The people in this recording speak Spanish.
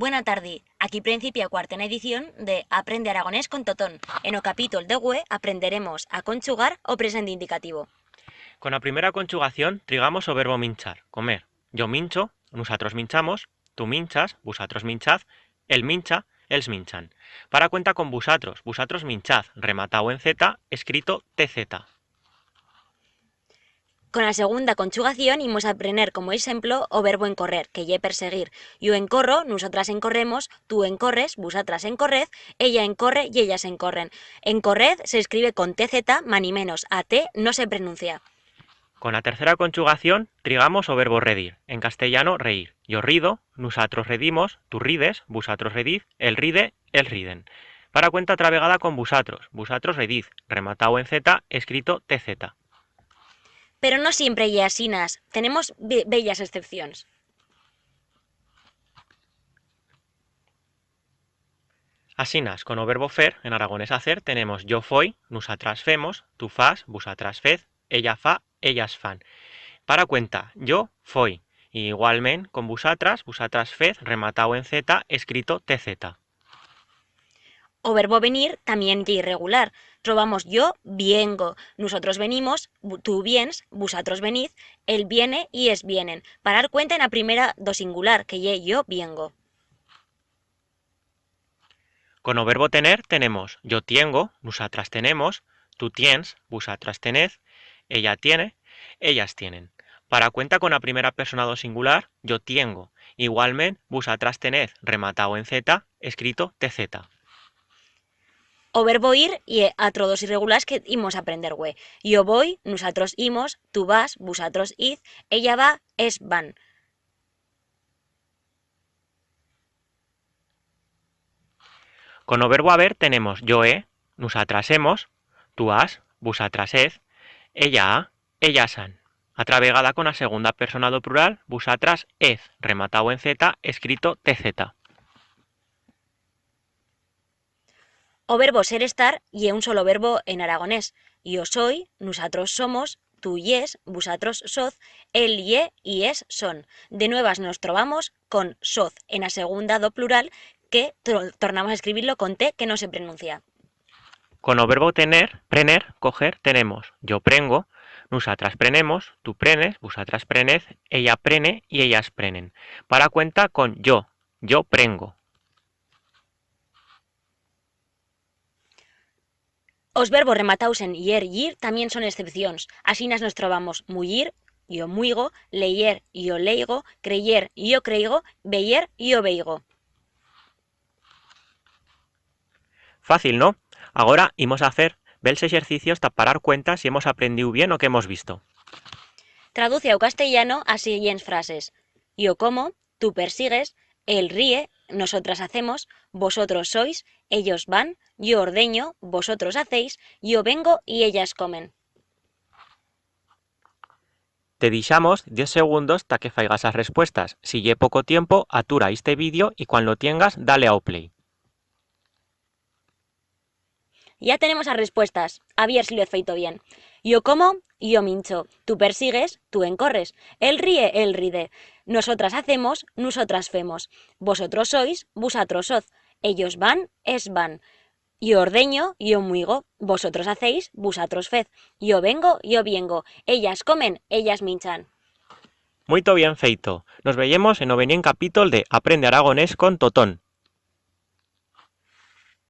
Buena tarde, aquí principia cuarta edición de Aprende Aragonés con Totón. En o capítulo de GUE aprenderemos a conjugar o presente indicativo. Con la primera conjugación trigamos o verbo minchar, comer. Yo mincho, nosotros minchamos, tú minchas, vosotros minchad, él mincha, els minchan. Para cuenta con vosotros, vosotros minchad, rematado en Z, escrito TZ. Con la segunda conjugación imos a aprender como ejemplo o verbo encorrer, que ye perseguir. Yo encorro, nosotras encorremos, tú encorres, vosotras encorred, ella encorre y ellas encorren. Encorred se escribe con TZ, mani menos, a T no se pronuncia. Con la tercera conjugación trigamos o verbo redir, en castellano reír. Yo rido, nosotros redimos, tú rides, vosotros redid, él ride, él riden. Para cuenta travegada con vosotros redid, rematado en Z, escrito TZ. Pero no siempre ye asinas, tenemos bellas excepciones. Asinas, con o verbo fer, en aragonés hacer, tenemos yo foi, nosotras femos, tú fas, vosotras fez, ella fa, ellas fan. Para cuenta, yo foi. Y igualmente, con vosotras fez, rematado en Z, escrito TZ. O verbo venir también ye irregular. Robamos yo viengo, nosotros venimos, tú viens, vosotros venid, él viene y es vienen. Para dar cuenta en la primera do singular, que ye yo viengo. Con o verbo tener tenemos yo tengo, nosotras tenemos, tú tienes, vosotras tened, ella tiene, ellas tienen. Para cuenta con la primera persona do singular, yo tengo. Igualmente, vosotras tened, rematado en Z, escrito TZ. O verbo ir y atro dos irregulares que imos a aprender, güey. Yo voy, nosotros imos, tú vas, vosotros id, ella va, es van. Con o verbo haber tenemos yo he, nosotras hemos, tú has, vosotras ed, ella ha, ellas han. Atravegada con la segunda persona do plural, vosotras ed, rematado en Z, escrito TZ. O verbo ser estar y un solo verbo en aragonés. Yo soy, nosotros somos, tú yes, vosotros soz, él ye y es son. De nuevas nos trovamos con soz en la segunda do plural que tornamos a escribirlo con T que no se pronuncia. Con o verbo tener, prener, coger, tenemos yo prengo, nosotras prenemos, tú prenes, vosotras prened, ella prene y ellas prenen. Para cuenta con yo prengo. Os verbos rematados en yer y ir también son excepciones. Así nos trovamos muyir, yo muigo, leyer, yo leigo, creyer, yo creigo, veyer, yo veigo. Fácil, ¿no? Ahora imos a hacer bels ejercicios para dar cuenta si hemos aprendido bien o que hemos visto. Traduce ao castellano as siguientes frases. Yo como, tú persigues, él ríe, nosotras hacemos, vosotros sois, ellos van, yo ordeño, vosotros hacéis, yo vengo y ellas comen. Te dixamos 10 segundos para que faigas las respuestas. Si lle poco tiempo, atura este vídeo y cuando lo tengas, dale a play. Ya tenemos las respuestas. A ver si lo he feito bien. Yo como, yo mincho. Tú persigues, tú encorres. Él ríe, él ride. Nosotras hacemos, nosotras femos. Vosotros sois, vosotros soz. Ellos van, es van. Yo ordeño, yo muigo. Vosotros hacéis, vosotros fez. Yo vengo, yo viengo. Ellas comen, ellas minchan. Muito bien feito. Nos veemos en o venien capítulo de Aprende Aragonés con Totón.